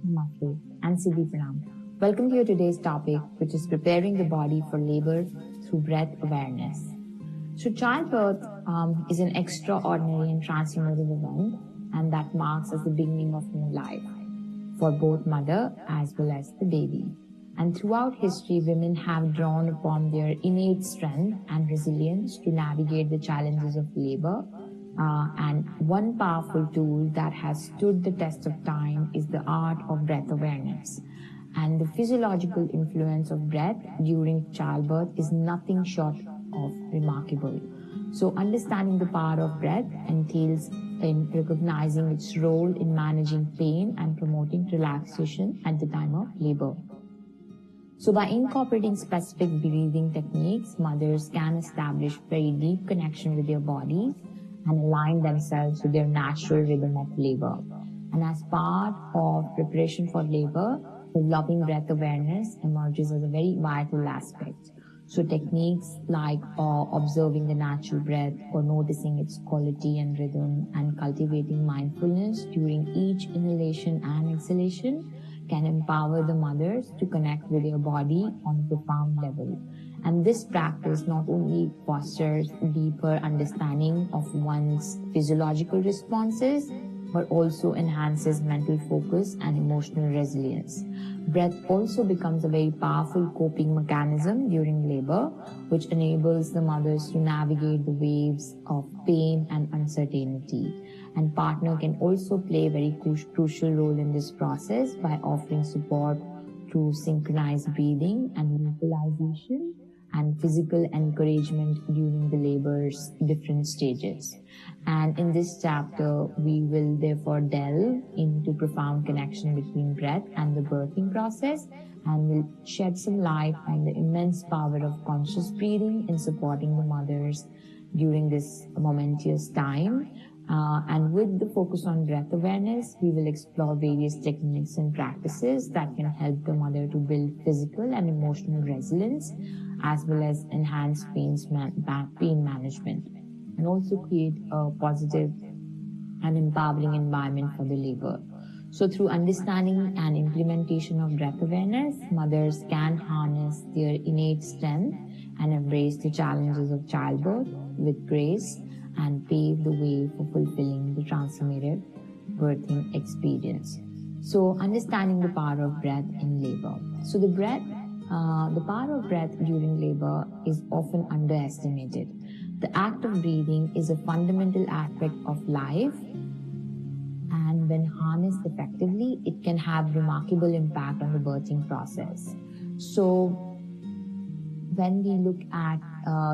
Namaste and Siddhi Pranam. Welcome to your today's topic, which is preparing the body for labor through breath awareness. So childbirth is an extraordinary and transformative event, and that marks as the beginning of new life for both mother as well as the baby. And throughout history, women have drawn upon their innate strength and resilience to navigate the challenges of labor. And one powerful tool that has stood the test of time is the art of breath awareness. And the physiological influence of breath during childbirth is nothing short of remarkable. So understanding the power of breath entails in recognizing its role in managing pain and promoting relaxation at the time of labor. So by incorporating specific breathing techniques, mothers can establish very deep connection with their bodies and align themselves with their natural rhythm of labor. And as part of preparation for labor, developing breath awareness emerges as a very vital aspect. So techniques like observing the natural breath or noticing its quality and rhythm and cultivating mindfulness during each inhalation and exhalation can empower the mothers to connect with their body on a profound level. And this practice not only fosters deeper understanding of one's physiological responses, but also enhances mental focus and emotional resilience. Breath also becomes a very powerful coping mechanism during labor, which enables the mothers to navigate the waves of pain and uncertainty. And partner can also play a very crucial role in this process by offering support through synchronized breathing and vocalization and physical encouragement during the labor's different stages. And in this chapter, we will therefore delve into profound connection between breath and the birthing process, and will shed some light on the immense power of conscious breathing in supporting the mothers during this momentous time. And with the focus on breath awareness, we will explore various techniques and practices that can help the mother to build physical and emotional resilience, as well as enhance pain management, and also create a positive and empowering environment for the labor. So through understanding and implementation of breath awareness, mothers can harness their innate strength and embrace the challenges of childbirth with grace and pave the way for fulfilling the transformative birthing experience. So understanding the power of breath in labor. So the power of breath during labor is often underestimated. The act of breathing is a fundamental aspect of life, and when harnessed effectively, it can have remarkable impact on the birthing process. So when we look at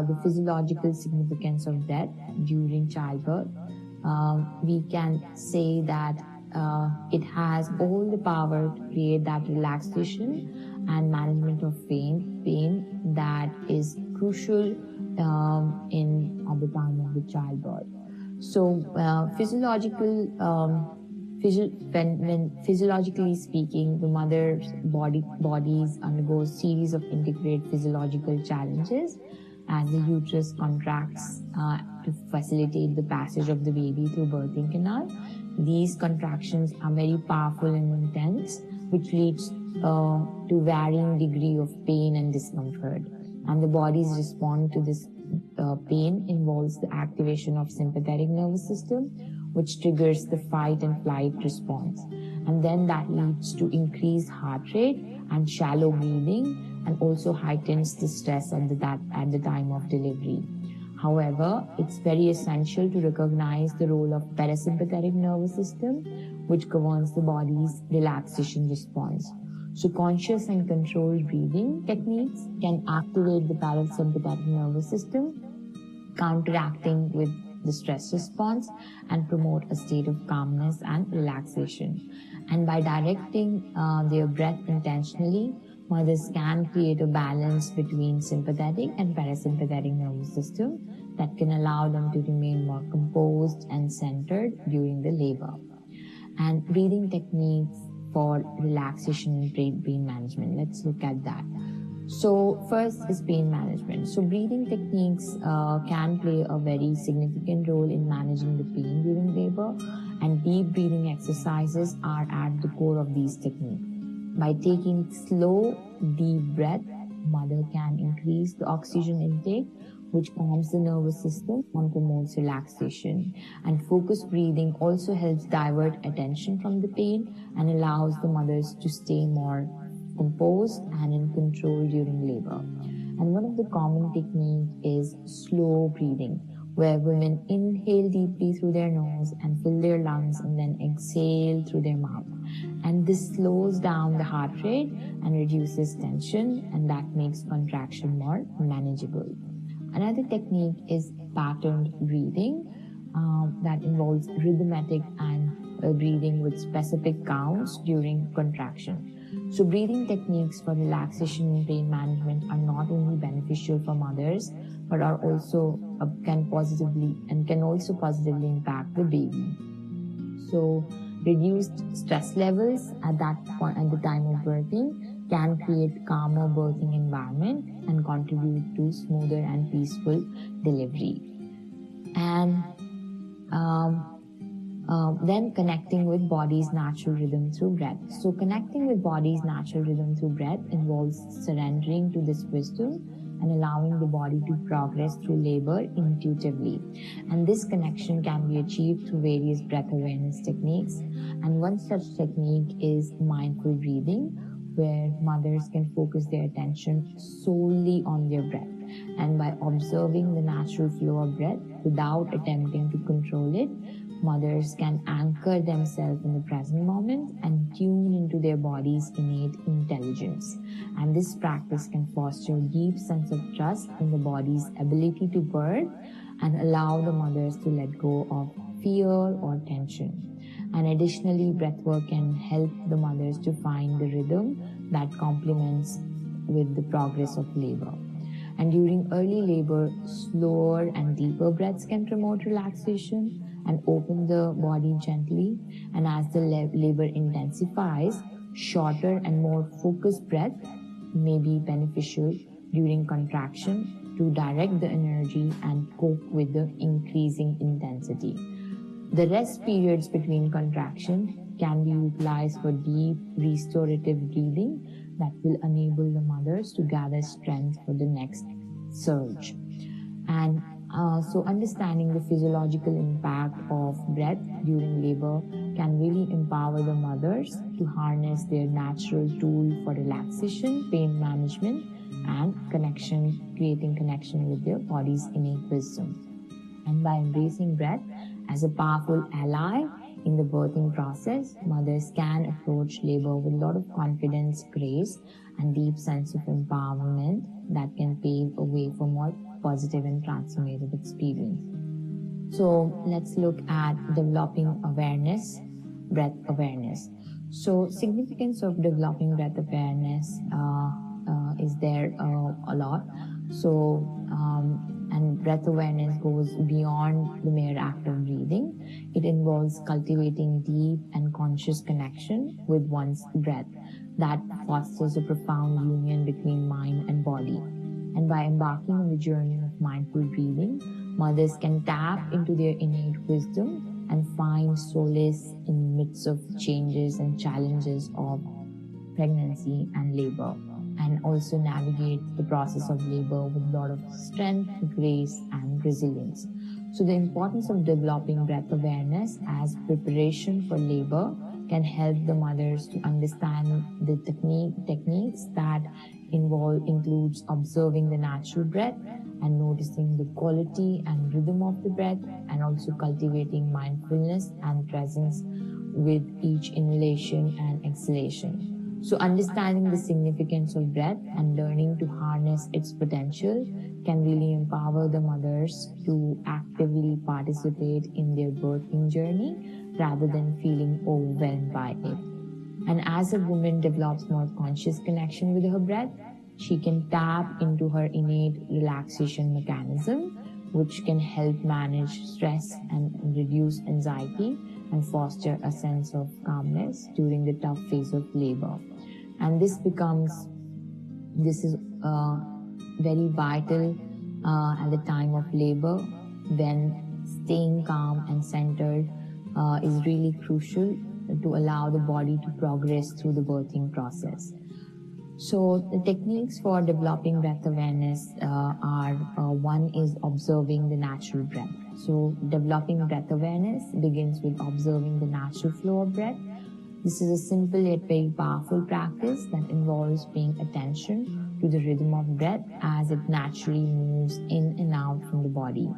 the physiological significance of breath during childbirth, we can say that it has all the power to create that relaxation and management of pain that is crucial at the time of the childbirth. So physiologically speaking, the mother's bodies undergo a series of integrated physiological challenges as the uterus contracts to facilitate the passage of the baby through birthing canal. These contractions are very powerful and intense, which leads to varying degree of pain and discomfort. And the body's response to this pain involves the activation of sympathetic nervous system, which triggers the fight and flight response. And then that leads to increased heart rate and shallow breathing, and also heightens the stress at the time of delivery. However, it's very essential to recognize the role of parasympathetic nervous system, which governs the body's relaxation response. So conscious and controlled breathing techniques can activate the parasympathetic nervous system, counteracting with the stress response, and promote a state of calmness and relaxation. And by directing their breath intentionally, mothers can create a balance between sympathetic and parasympathetic nervous system that can allow them to remain more composed and centered during the labor. And breathing techniques for relaxation and pain management. Let's look at that. So first is pain management. So breathing techniques can play a very significant role in managing the pain during labor, and deep breathing exercises are at the core of these techniques. By taking slow, deep breath, mother can increase the oxygen intake, which calms the nervous system and promotes relaxation. And focused breathing also helps divert attention from the pain and allows the mothers to stay more composed and in control during labor. And one of the common techniques is slow breathing, where women inhale deeply through their nose and fill their lungs and then exhale through their mouth. And this slows down the heart rate and reduces tension, and that makes contraction more manageable. Another technique is patterned breathing that involves rhythmic and breathing with specific counts during contraction. So breathing techniques for relaxation and pain management are not only beneficial for mothers, but are also can also positively impact the baby. So reduced stress levels at that point at the time of birthing can create calmer birthing environment and contribute to smoother and peaceful delivery. And then connecting with body's natural rhythm through breath. So connecting with body's natural rhythm through breath involves surrendering to this wisdom and allowing the body to progress through labor intuitively. And this connection can be achieved through various breath awareness techniques. And one such technique is mindful breathing, where mothers can focus their attention solely on their breath. And by observing the natural flow of breath without attempting to control it, mothers can anchor themselves in the present moment and tune into their body's innate intelligence. And this practice can foster a deep sense of trust in the body's ability to birth and allow the mothers to let go of fear or tension. And additionally, breathwork can help the mothers to find the rhythm that complements with the progress of labor. And during early labor, slower and deeper breaths can promote relaxation and open the body gently. And as the labor intensifies, shorter and more focused breath may be beneficial during contraction to direct the energy and cope with the increasing intensity. The rest periods between contraction can be utilized for deep restorative breathing that will enable the mothers to gather strength for the next surge. And so understanding the physiological impact of breath during labor can really empower the mothers to harness their natural tool for relaxation, pain management, and creating connection with their body's innate wisdom. And by embracing breath as a powerful ally in the birthing process, mothers can approach labor with a lot of confidence, grace, and deep sense of empowerment that can pave a way for more positive and transformative experience. So let's look at developing awareness, breath awareness. So significance of developing breath awareness is there a lot. So and breath awareness goes beyond the mere act of breathing. It involves cultivating deep and conscious connection with one's breath that fosters a profound union between mind and body. And by embarking on the journey of mindful breathing, mothers can tap into their innate wisdom and find solace in the midst of changes and challenges of pregnancy and labor, and also navigate the process of labor with a lot of strength, grace, and resilience. So the importance of developing breath awareness as preparation for labor can help the mothers to understand the techniques that includes observing the natural breath and noticing the quality and rhythm of the breath, and also cultivating mindfulness and presence with each inhalation and exhalation. So understanding the significance of breath and learning to harness its potential can really empower the mothers to actively participate in their birthing journey rather than feeling overwhelmed by it. And as a woman develops more conscious connection with her breath, she can tap into her innate relaxation mechanism, which can help manage stress and reduce anxiety and foster a sense of calmness during the tough phase of labor. And this is very vital at the time of labor, when staying calm and centered is really crucial to allow the body to progress through the birthing process. So the techniques for developing breath awareness are one is observing the natural breath. So developing breath awareness begins with observing the natural flow of breath. This is a simple yet very powerful practice that involves paying attention to the rhythm of breath as it naturally moves in and out from the body.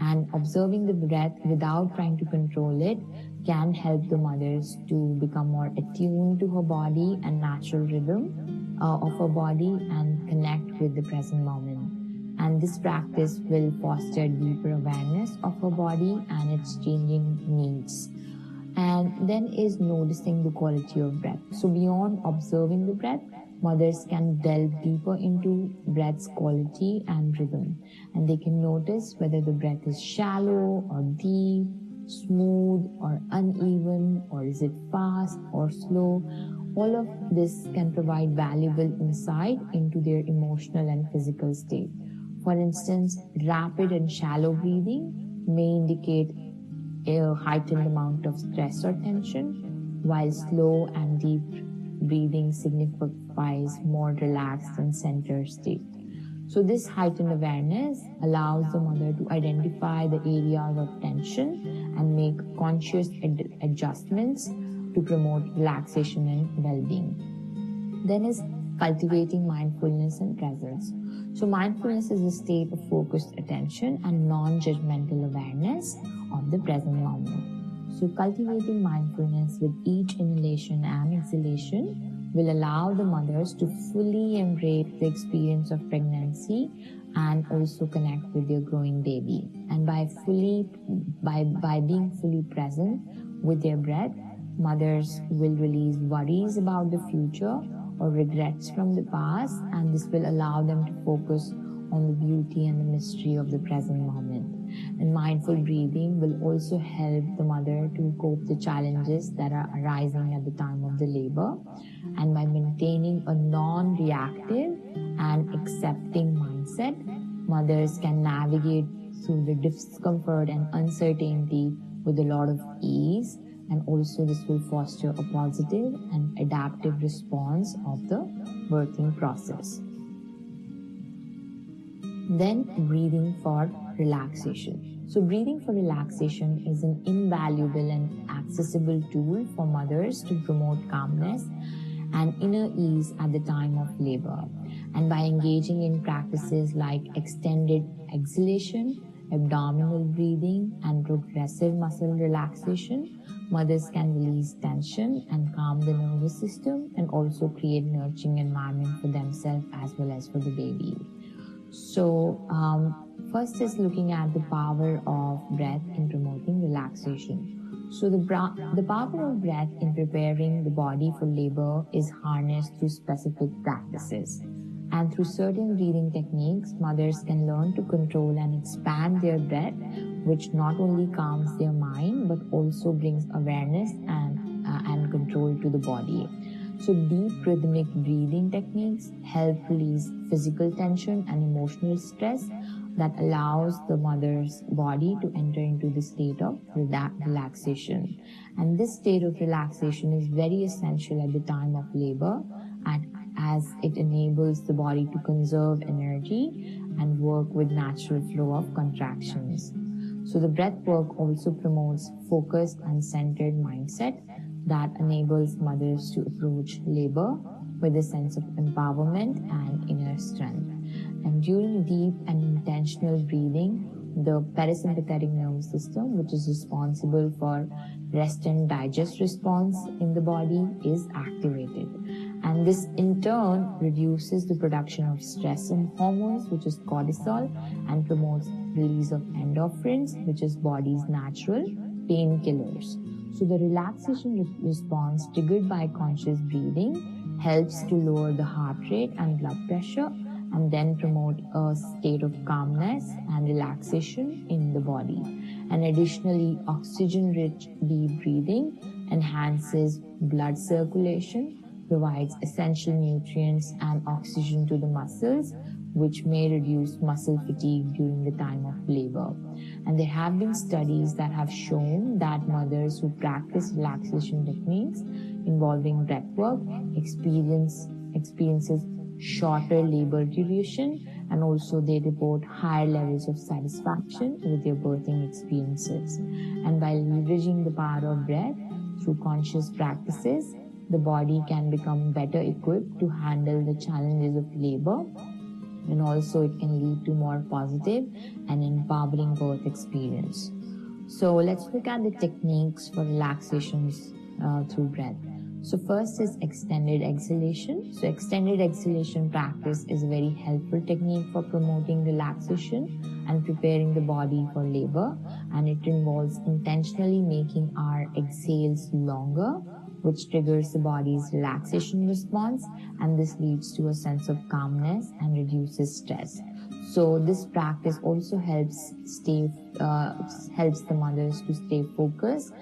And observing the breath without trying to control it can help the mothers to become more attuned to her body and natural rhythm of her body and connect with the present moment. And this practice will foster deeper awareness of her body and its changing needs. And then is noticing the quality of breath. So beyond observing the breath, mothers can delve deeper into breath's quality and rhythm. And they can notice whether the breath is shallow or deep, smooth or uneven, or is it fast or slow. All of this can provide valuable insight into their emotional and physical state. For instance, rapid and shallow breathing may indicate a heightened amount of stress or tension, while slow and deep breathing signifies more relaxed and centered state. So this heightened awareness allows the mother to identify the areas of tension and make conscious adjustments to promote relaxation and well-being. Then is cultivating mindfulness and presence. So mindfulness is a state of focused attention and non-judgmental awareness of the present moment. So cultivating mindfulness with each inhalation and exhalation will allow the mothers to fully embrace the experience of pregnancy and also connect with their growing baby. And by being fully present with their breath, mothers will release worries about the future or regrets from the past, and this will allow them to focus on the beauty and the mystery of the present moment. And mindful breathing will also help the mother to cope the challenges that are arising at the time of the labor. And by maintaining a non-reactive and accepting mindset, mothers can navigate through the discomfort and uncertainty with a lot of ease. And also this will foster a positive and adaptive response of the birthing process. Then breathing for relaxation. So breathing for relaxation is an invaluable and accessible tool for mothers to promote calmness and inner ease at the time of labor. And by engaging in practices like extended exhalation, abdominal breathing, and progressive muscle relaxation, mothers can release tension and calm the nervous system and also create nurturing environment for themselves as well as for the baby. So first is looking at the power of breath in promoting relaxation. So the power of breath in preparing the body for labor is harnessed through specific practices. And through certain breathing techniques, mothers can learn to control and expand their breath, which not only calms their mind, but also brings awareness and control to the body. So deep rhythmic breathing techniques help release physical tension and emotional stress that allows the mother's body to enter into the state of relaxation. And this state of relaxation is very essential at the time of labor, and as it enables the body to conserve energy and work with natural flow of contractions. So the breath work also promotes focused and centered mindset that enables mothers to approach labor with a sense of empowerment and inner strength. And during deep and intentional breathing, the parasympathetic nervous system, which is responsible for rest and digest response in the body, is activated. And this in turn reduces the production of stress and hormones, which is cortisol, and promotes release of endorphins, which is body's natural painkillers. So the relaxation response triggered by conscious breathing helps to lower the heart rate and blood pressure, and then promote a state of calmness and relaxation in the body. And additionally, oxygen-rich deep breathing enhances blood circulation, provides essential nutrients and oxygen to the muscles, which may reduce muscle fatigue during the time of labor. And there have been studies that have shown that mothers who practice relaxation techniques involving breath work experiences shorter labor duration, and also they report higher levels of satisfaction with their birthing experiences. And by leveraging the power of breath through conscious practices, the body can become better equipped to handle the challenges of labor, and also it can lead to more positive and empowering birth experience. So let's look at the techniques for relaxations through breath. So first is extended exhalation. So extended exhalation practice is a very helpful technique for promoting relaxation and preparing the body for labor, and it involves intentionally making our exhales longer, which triggers the body's relaxation response, and this leads to a sense of calmness and reduces stress. So this practice also helps the mothers to stay focused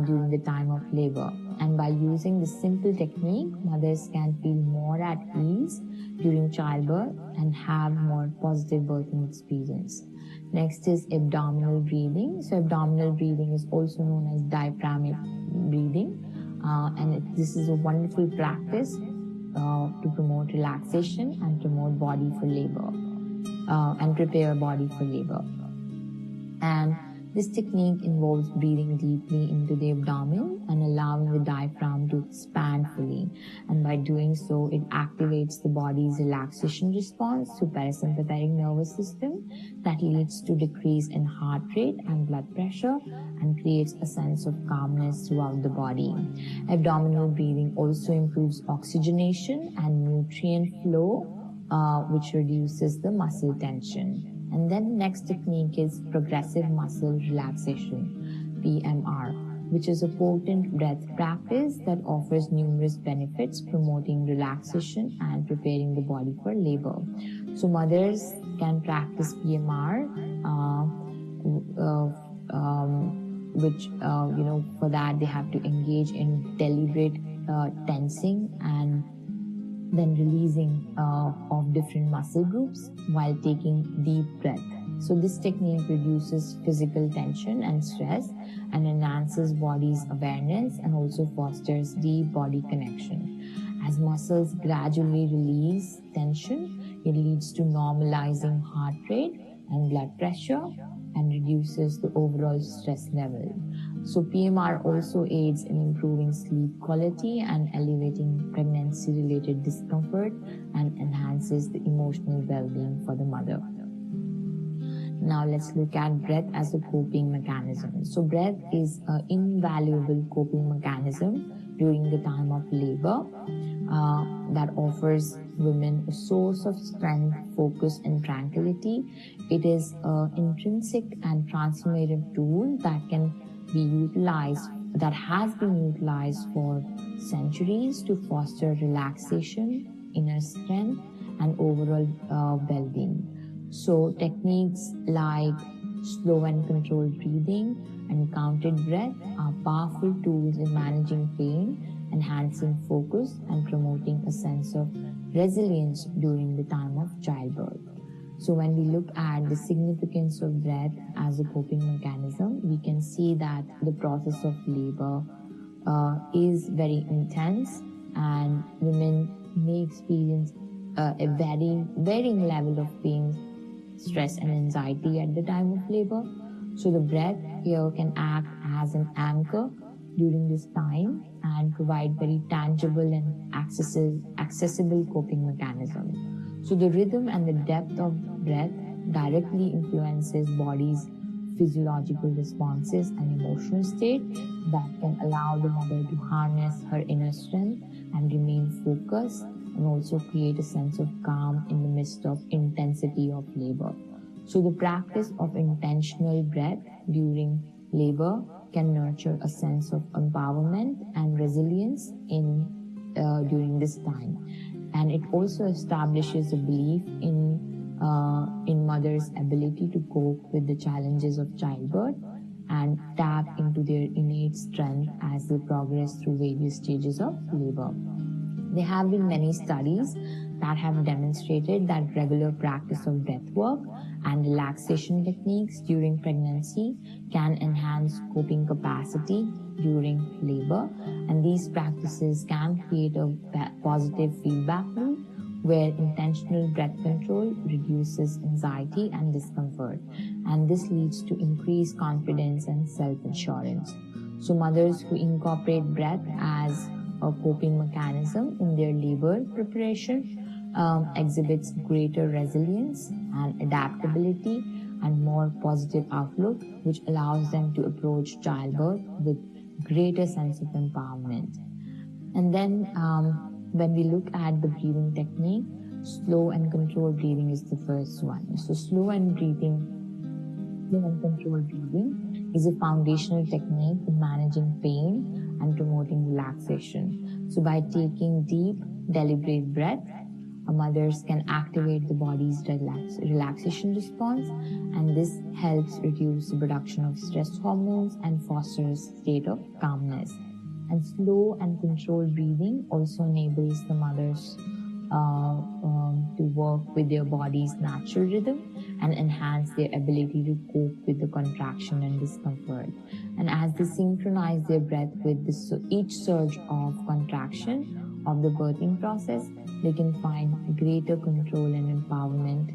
during the time of labor. And by using this simple technique, mothers can feel more at ease during childbirth and have more positive birthing experience. Next is abdominal breathing. So abdominal breathing is also known as diaphragmatic breathing. This is a wonderful practice to promote relaxation and promote body for labor and prepare body for labor. And this technique involves breathing deeply into the abdomen and allowing the diaphragm to expand fully. And by doing so, it activates the body's relaxation response to parasympathetic nervous system that leads to decrease in heart rate and blood pressure and creates a sense of calmness throughout the body. Abdominal breathing also improves oxygenation and nutrient flow, which reduces the muscle tension. And then the next technique is progressive muscle relaxation, PMR, which is a potent breath practice that offers numerous benefits, promoting relaxation and preparing the body for labor. So mothers can practice PMR, which, for that they have to engage in deliberate tensing and then releasing of different muscle groups while taking deep breath. So this technique reduces physical tension and stress and enhances body's awareness and also fosters deep body connection. As muscles gradually release tension, it leads to normalizing heart rate and blood pressure and reduces the overall stress level. So PMR also aids in improving sleep quality and elevating pregnancy-related discomfort and enhances the emotional well-being for the mother. Now let's look at breath as a coping mechanism. So breath is an invaluable coping mechanism during the time of labor that offers women a source of strength, focus, and tranquility. It is an intrinsic and transformative tool that has been utilized for centuries to foster relaxation, inner strength, and overall well-being. So techniques like slow and controlled breathing and counted breath are powerful tools in managing pain, enhancing focus, and promoting a sense of resilience during the time of childbirth. So when we look at the significance of breath as a coping mechanism, we can see that the process of labor is very intense, and women may experience a varying level of pain, stress, and anxiety at the time of labor. So the breath here can act as an anchor during this time and provide very tangible and accessible coping mechanism. So the rhythm and the depth of breath directly influences body's physiological responses and emotional state that can allow the mother to harness her inner strength and remain focused, and also create a sense of calm in the midst of intensity of labor. So the practice of intentional breath during labor can nurture a sense of empowerment and resilience during this time. And it also establishes a belief in mothers' ability to cope with the challenges of childbirth and tap into their innate strength as they progress through various stages of labor. There have been many studies that have demonstrated that regular practice of breath work and relaxation techniques during pregnancy can enhance coping capacity during labor, and these practices can create a positive feedback loop where intentional breath control reduces anxiety and discomfort, and this leads to increased confidence and self-assurance. So mothers who incorporate breath as a coping mechanism in their labor preparation exhibits greater resilience and adaptability and more positive outlook, which allows them to approach childbirth with greater sense of empowerment. And then when we look at the breathing technique, slow and controlled breathing is the first one. So slow and controlled breathing is a foundational technique in managing pain and promoting relaxation. So by taking deep, deliberate breath, mothers can activate the body's relaxation response, and this helps reduce the production of stress hormones and fosters a state of calmness. And slow and controlled breathing also enables the mothers to work with their body's natural rhythm and enhance their ability to cope with the contraction and discomfort. And as they synchronize their breath with each surge of contraction of the birthing process, they can find greater control and empowerment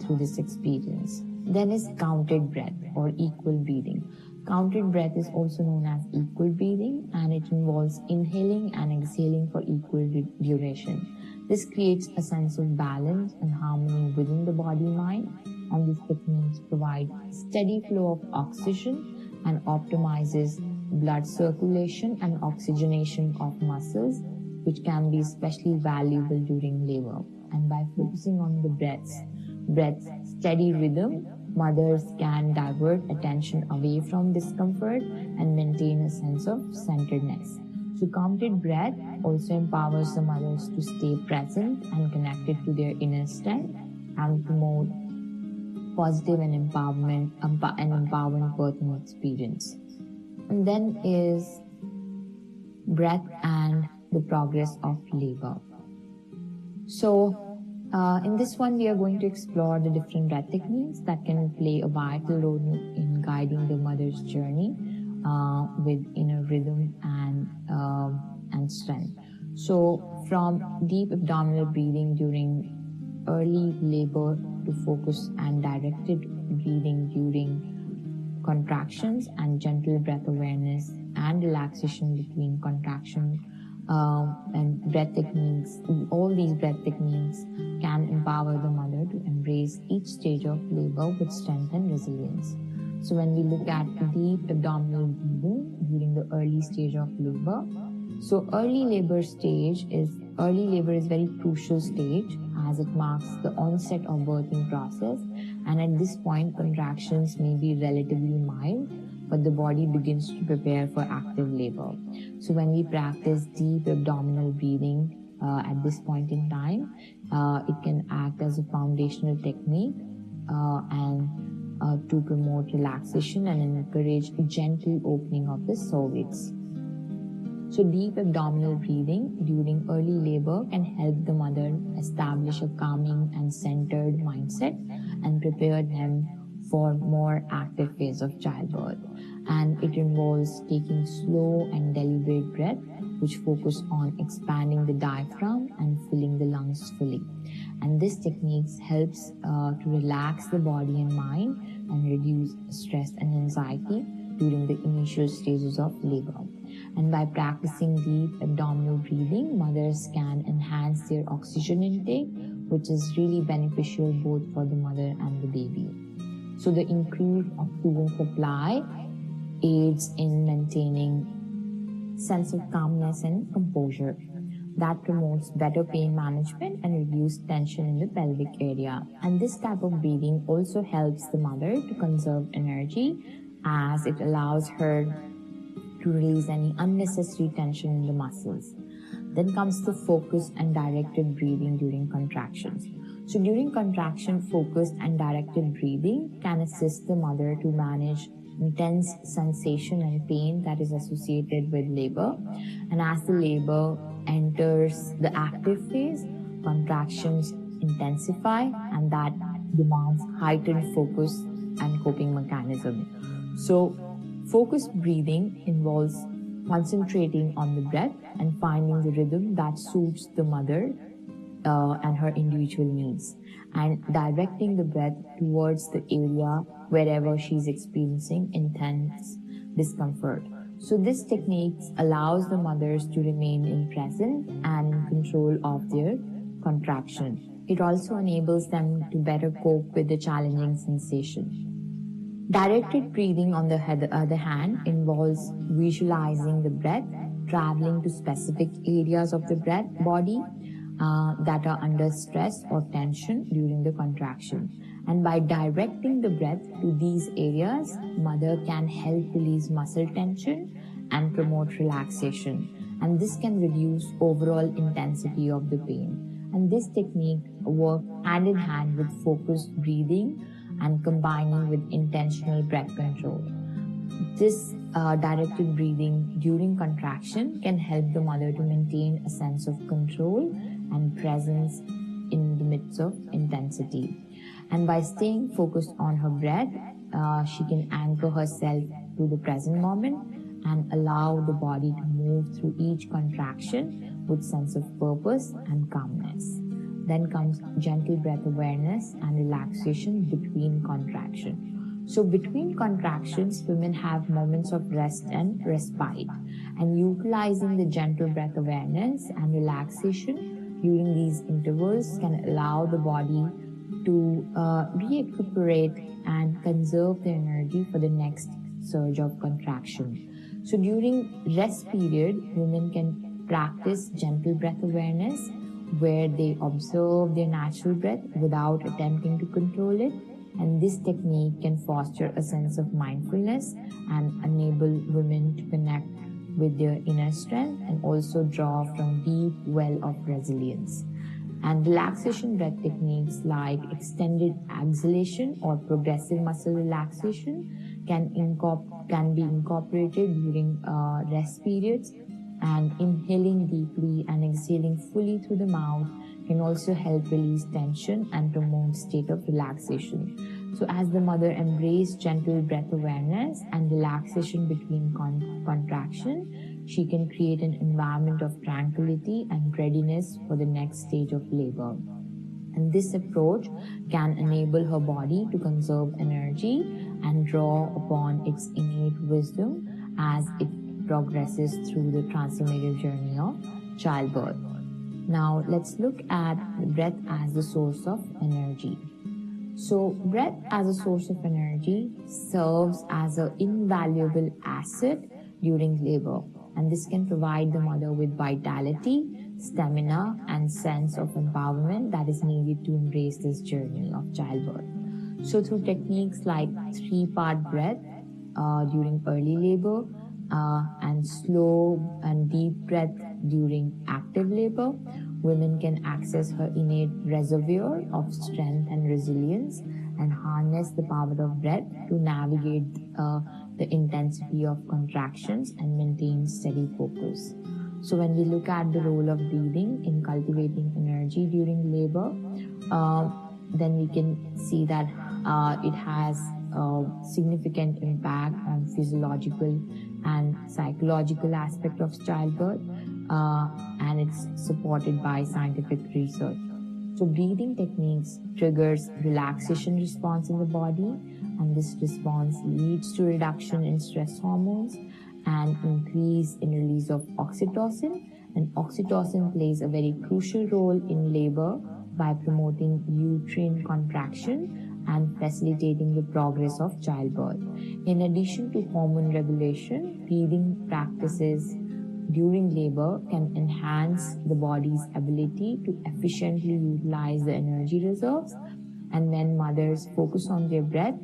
through this experience. Then is counted breath or equal breathing. Counted breath is also known as equal breathing, and it involves inhaling and exhaling for equal duration. This creates a sense of balance and harmony within the body-mind, and these techniques provide steady flow of oxygen and optimizes blood circulation and oxygenation of muscles, which can be especially valuable during labor. And by focusing on the breath's steady rhythm, mothers can divert attention away from discomfort and maintain a sense of centeredness. So counted breath also empowers the mothers to stay present and connected to their inner strength and promote positive and empowering birthing experience. And then is breath and the progress of labor. So in this one, we are going to explore the different breath techniques that can play a vital role in guiding the mother's journey with inner rhythm and strength. So from deep abdominal breathing during early labor to focused and directed breathing during contractions and gentle breath awareness and relaxation between contraction and breath techniques, all these breath techniques can empower the mother to embrace each stage of labor with strength and resilience. So when we look at deep abdominal breathing during the early stage of labor, so early labor is very crucial stage as it marks the onset of birthing process, and at this point contractions may be relatively mild, but the body begins to prepare for active labor. So when we practice deep abdominal breathing at this point in time, it can act as a foundational technique and to promote relaxation and encourage gentle opening of the cervix. So deep abdominal breathing during early labor can help the mother establish a calming and centered mindset and prepare them for more active phase of childbirth. And it involves taking slow and deliberate breath, which focus on expanding the diaphragm and filling the lungs fully. And this technique helps to relax the body and mind and reduce stress and anxiety during the initial stages of labor. And by practicing deep abdominal breathing, mothers can enhance their oxygen intake, which is really beneficial both for the mother and the baby. So the increased oxygen supply aids in maintaining sense of calmness and composure. That promotes better pain management and reduced tension in the pelvic area. And this type of breathing also helps the mother to conserve energy, as it allows her to release any unnecessary tension in the muscles. Then comes the focused and directed breathing during contractions. So during contraction, focused and directed breathing can assist the mother to manage intense sensation and pain that is associated with labor. And as the labor enters the active phase, contractions intensify, and that demands heightened focus and coping mechanism. So, focused breathing involves concentrating on the breath and finding the rhythm that suits the mother and her individual needs, and directing the breath towards the area wherever she's experiencing intense discomfort. So this technique allows the mothers to remain in present and in control of their contraction. It also enables them to better cope with the challenging sensation. Directed breathing, on the other hand, involves visualizing the breath traveling to specific areas of the body that are under stress or tension during the contraction. And by directing the breath to these areas, mother can help release muscle tension and promote relaxation. And this can reduce overall intensity of the pain. And this technique works hand in hand with focused breathing and combining with intentional breath control. This directed breathing during contraction can help the mother to maintain a sense of control and presence in the midst of intensity. And by staying focused on her breath, she can anchor herself to the present moment and allow the body to move through each contraction with sense of purpose and calmness. Then comes gentle breath awareness and relaxation between contraction. So between contractions, women have moments of rest and respite, and utilizing the gentle breath awareness and relaxation during these intervals can allow the body to recuperate and conserve the energy for the next surge of contraction. So during rest period, women can practice gentle breath awareness, where they observe their natural breath without attempting to control it. And this technique can foster a sense of mindfulness and enable women to connect with their inner strength and also draw from deep well of resilience. And relaxation breath techniques like extended exhalation or progressive muscle relaxation can be incorporated during rest periods. And inhaling deeply and exhaling fully through the mouth can also help release tension and promote state of relaxation. So as the mother embraces gentle breath awareness and relaxation between contraction, she can create an environment of tranquility and readiness for the next stage of labor. And this approach can enable her body to conserve energy and draw upon its innate wisdom as it progresses through the transformative journey of childbirth. Now let's look at the breath as the source of energy. So breath as a source of energy serves as an invaluable asset during labor, and this can provide the mother with vitality, stamina, and sense of empowerment that is needed to embrace this journey of childbirth. So through techniques like 3-part breath during early labor, and slow and deep breath during active labor, women can access her innate reservoir of strength and resilience and harness the power of breath to navigate the intensity of contractions and maintain steady focus. So when we look at the role of breathing in cultivating energy during labor, then we can see that it has a significant impact on physiological and psychological aspect of childbirth, and it's supported by scientific research. So breathing techniques triggers relaxation response in the body, and this response leads to reduction in stress hormones and increase in release of oxytocin. And oxytocin plays a very crucial role in labor by promoting uterine contraction and facilitating the progress of childbirth. In addition to hormone regulation, breathing practices during labor can enhance the body's ability to efficiently utilize the energy reserves. And when mothers focus on their breath,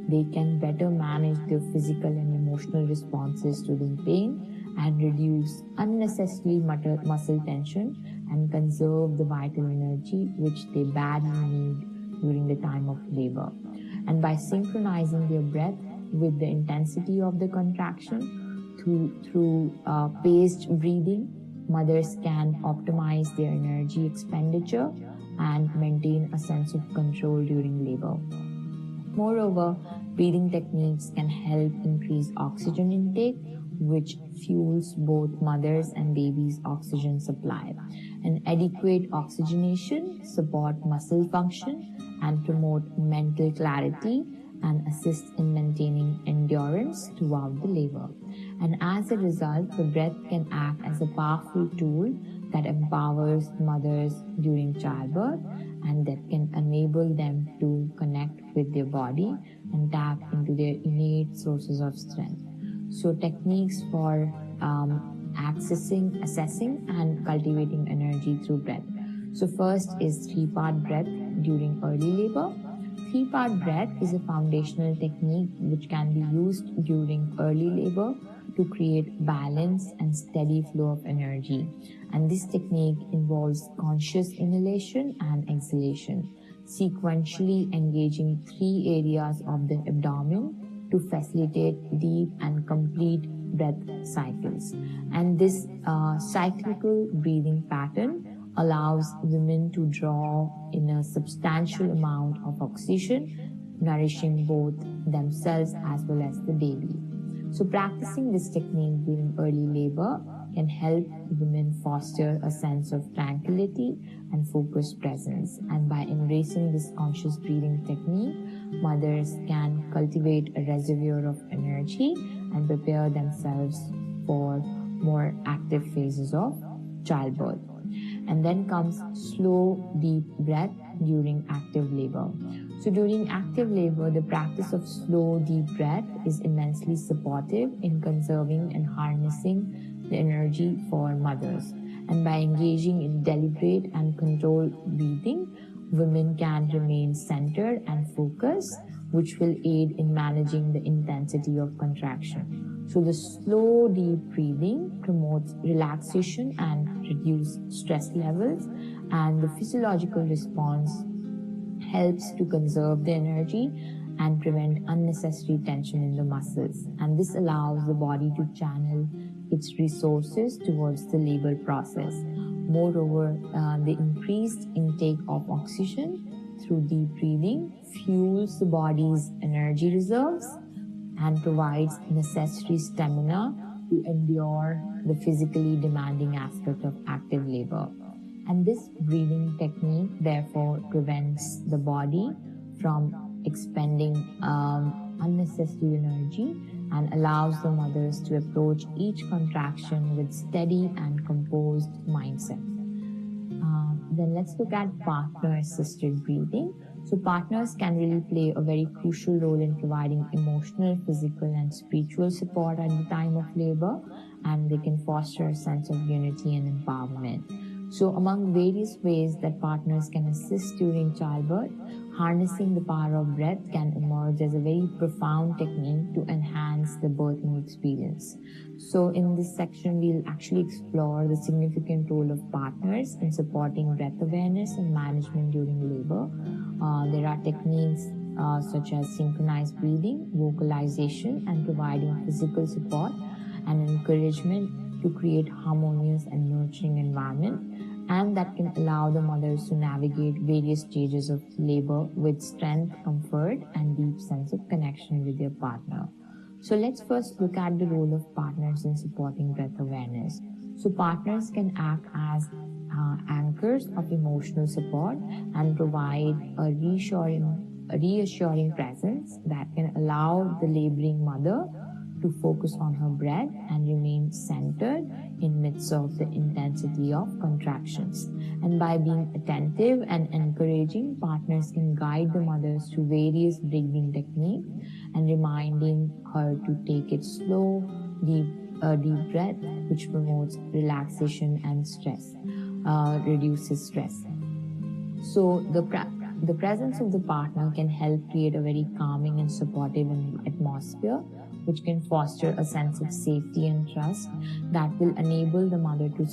they can better manage their physical and emotional responses to the pain and reduce unnecessary muscle tension and conserve the vital energy which they badly need during the time of labor. And by synchronizing their breath with the intensity of the contraction through paced breathing, mothers can optimize their energy expenditure and maintain a sense of control during labor. Moreover, breathing techniques can help increase oxygen intake, which fuels both mothers' and babies' oxygen supply. And adequate oxygenation support muscle function and promote mental clarity and assist in maintaining endurance throughout the labor. And as a result, the breath can act as a powerful tool that empowers mothers during childbirth and that can enable them to connect with their body and tap into their innate sources of strength. So techniques for assessing and cultivating energy through breath. So first is 3-part breath during early labor. 3-part breath is a foundational technique which can be used during early labor to create balance and steady flow of energy. And this technique involves conscious inhalation and exhalation, sequentially engaging 3 areas of the abdomen to facilitate deep and complete breath cycles. And this cyclical breathing pattern allows women to draw in a substantial amount of oxygen, nourishing both themselves as well as the baby. So practicing this technique during early labor can help women foster a sense of tranquility and focused presence. And by embracing this conscious breathing technique, mothers can cultivate a reservoir of energy and prepare themselves for more active phases of childbirth. And then comes slow, deep breath during active labor. So during active labor, the practice of slow, deep breath is immensely supportive in conserving and harnessing the energy for mothers. And by engaging in deliberate and controlled breathing, women can remain centered and focused, which will aid in managing the intensity of contraction. So the slow, deep breathing promotes relaxation and reduces stress levels, and the physiological response helps to conserve the energy and prevent unnecessary tension in the muscles. And this allows the body to channel its resources towards the labor process. Moreover, the increased intake of oxygen through deep breathing fuels the body's energy reserves and provides necessary stamina to endure the physically demanding aspect of active labor. And this breathing technique therefore prevents the body from expending unnecessary energy and allows the mothers to approach each contraction with steady and composed mindset. Then let's look at partner-assisted breathing. So partners can really play a very crucial role in providing emotional, physical, and spiritual support at the time of labor, and they can foster a sense of unity and empowerment. So among various ways that partners can assist during childbirth, harnessing the power of breath can emerge as a very profound technique to enhance the birthing experience. So in this section, we'll actually explore the significant role of partners in supporting breath awareness and management during labor. There are techniques such as synchronized breathing, vocalization, and providing physical support and encouragement to create harmonious and nurturing environment, and that can allow the mothers to navigate various stages of labor with strength, comfort, and deep sense of connection with their partner. So let's first look at the role of partners in supporting breath awareness. So partners can act as anchors of emotional support and provide a reassuring presence that can allow the laboring mother to focus on her breath and remain centered in midst of the intensity of contractions. And by being attentive and encouraging, partners can guide the mothers through various breathing techniques and reminding her to take it slow, deep breath, which promotes relaxation and stress, reduces stress. So the presence of the partner can help create a very calming and supportive atmosphere, which can foster a sense of safety and trust that will enable the mother to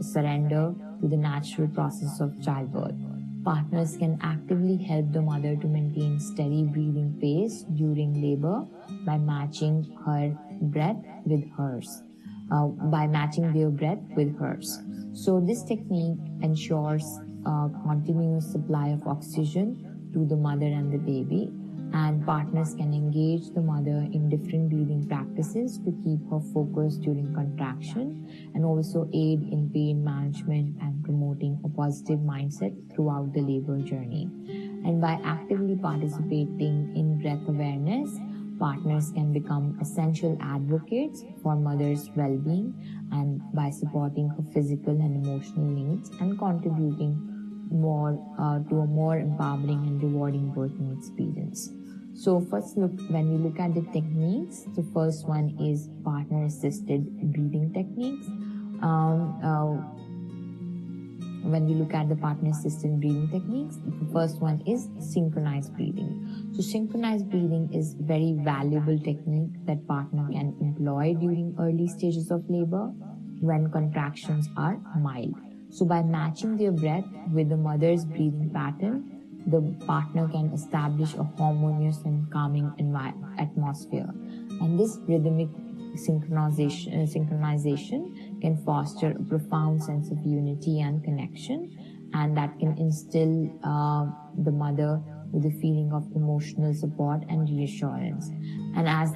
surrender to the natural process of childbirth. Partners can actively help the mother to maintain steady breathing pace during labor by matching her breath with hers. by matching their breath with hers. So this technique ensures a continuous supply of oxygen to the mother and the baby, and partners can engage the mother in different breathing practices to keep her focused during contraction, and also aid in pain management and promoting a positive mindset throughout the labor journey. And by actively participating in breath awareness, partners can become essential advocates for mother's well-being, and by supporting her physical and emotional needs and contributing more to a more empowering and rewarding birthing experience. So first, when we look at the techniques, the first one is partner-assisted breathing techniques. When we look at the partner-assisted breathing techniques, the first one is synchronized breathing. So synchronized breathing is a very valuable technique that partner can employ during early stages of labor when contractions are mild. So by matching their breath with the mother's breathing pattern, the partner can establish a harmonious and calming atmosphere. And this rhythmic synchronization can foster a profound sense of unity and connection, and that can instill the mother with a feeling of emotional support and reassurance. And as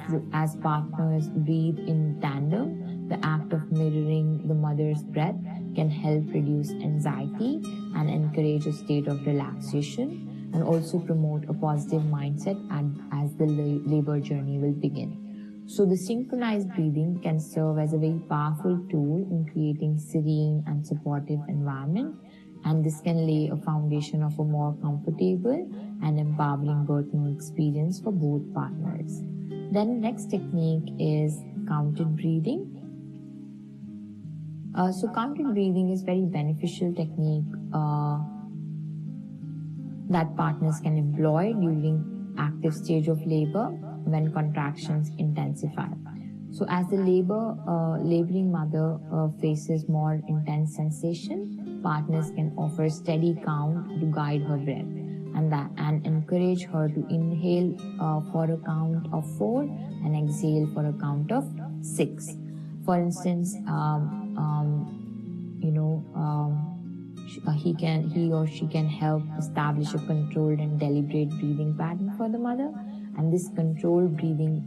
partners breathe in tandem, the act of mirroring the mother's breath can help reduce anxiety and encourage a state of relaxation, and also promote a positive mindset as the labor journey will begin. So the synchronized breathing can serve as a very powerful tool in creating serene and supportive environment, and this can lay a foundation of a more comfortable and empowering birthing experience for both partners. Then next technique is counted breathing. So counted breathing is very beneficial technique that partners can employ during active stage of labor when contractions intensify. So as the laboring mother faces more intense sensation, partners can offer steady count to guide her breath, and encourage her to inhale for a count of 4 and exhale for a count of 6. For instance, he or she can help establish a controlled and deliberate breathing pattern for the mother, and this controlled breathing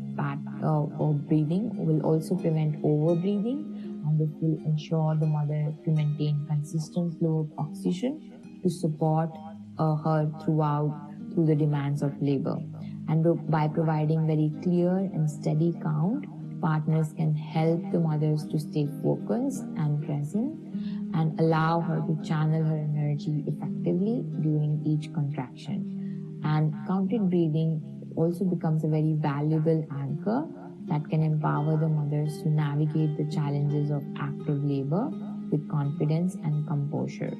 will also prevent overbreathing, and this will ensure the mother to maintain consistent flow of oxygen to support her through the demands of labor. And by providing very clear and steady count, partners can help the mothers to stay focused and present, and allow her to channel her energy effectively during each contraction. And counted breathing also becomes a very valuable anchor that can empower the mothers to navigate the challenges of active labor with confidence and composure.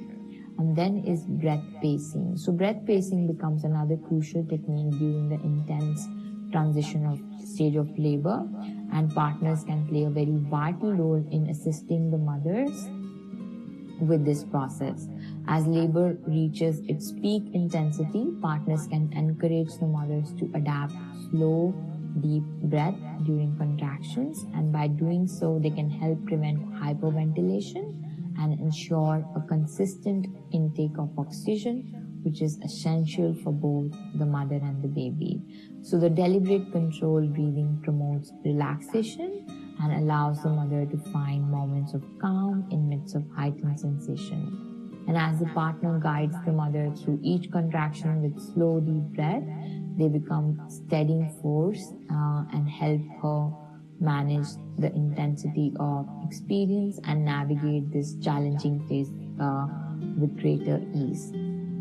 And then is breath pacing. So breath pacing becomes another crucial technique during the intense transition of stage of labor, and partners can play a very vital role in assisting the mothers with this process. As labor reaches its peak intensity, partners can encourage the mothers to adapt slow, deep breath during contractions, and by doing so, they can help prevent hyperventilation and ensure a consistent intake of oxygen, which is essential for both the mother and the baby. So the deliberate controlled breathing promotes relaxation and allows the mother to find moments of calm in midst of heightened sensation. And as the partner guides the mother through each contraction with slow, deep breath, they become steadying force and help her manage the intensity of experience and navigate this challenging phase with greater ease.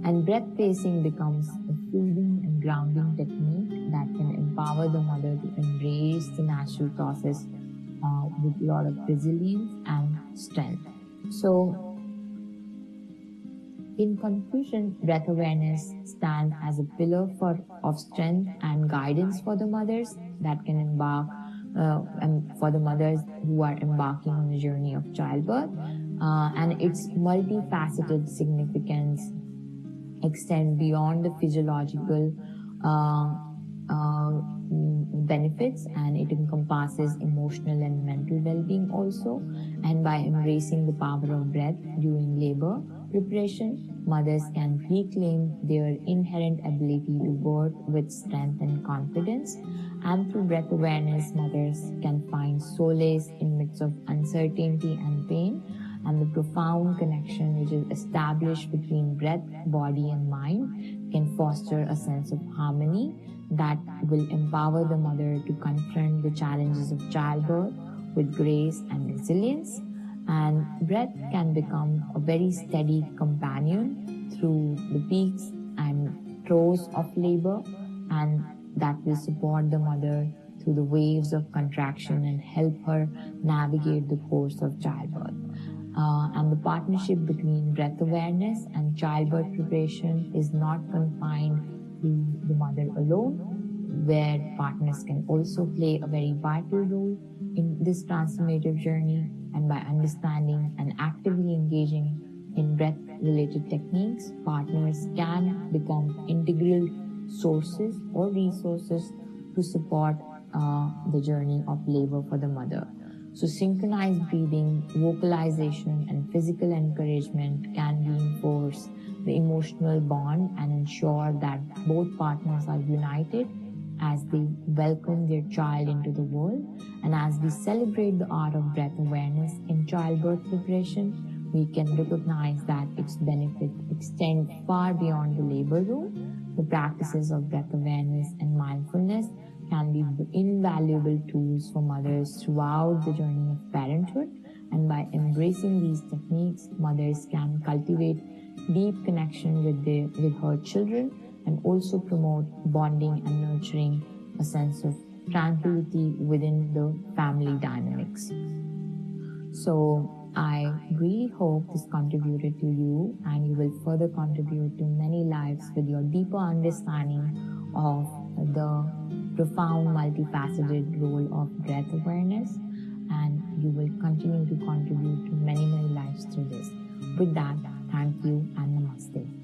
And breath pacing becomes a soothing and grounding technique that can empower the mother to embrace the natural process with a lot of resilience and strength. So, in conclusion, breath awareness stands as a pillar of strength and guidance for the mothers that can embark and for the mothers who are embarking on the journey of childbirth, and its multifaceted significance extend beyond the physiological benefits, and it encompasses emotional and mental well-being also. And by embracing the power of breath during labor preparation, mothers can reclaim their inherent ability to birth with strength and confidence. And through breath awareness, mothers can find solace in midst of uncertainty and pain. And the profound connection which is established between breath, body, and mind can foster a sense of harmony that will empower the mother to confront the challenges of childbirth with grace and resilience. And breath can become a very steady companion through the peaks and troughs of labor, and that will support the mother through the waves of contraction and help her navigate the course of childbirth. And the partnership between breath awareness and childbirth preparation is not confined to the mother alone, where partners can also play a very vital role in this transformative journey. And by understanding and actively engaging in breath-related techniques, partners can become integral sources or resources to support the journey of labor for the mother. So synchronized breathing, vocalization, and physical encouragement can reinforce the emotional bond and ensure that both partners are united as they welcome their child into the world. And as we celebrate the art of breath awareness in childbirth preparation, we can recognize that its benefits extend far beyond the labor room. The practices of breath awareness and mindfulness can be invaluable tools for mothers throughout the journey of parenthood. And by embracing these techniques, mothers can cultivate deep connection with her children and also promote bonding and nurturing a sense of tranquility within the family dynamics. So I really hope this contributed to you, and you will further contribute to many lives with your deeper understanding of the profound multifaceted role of breath awareness, and you will continue to contribute to many lives through this. With that, thank you and namaste.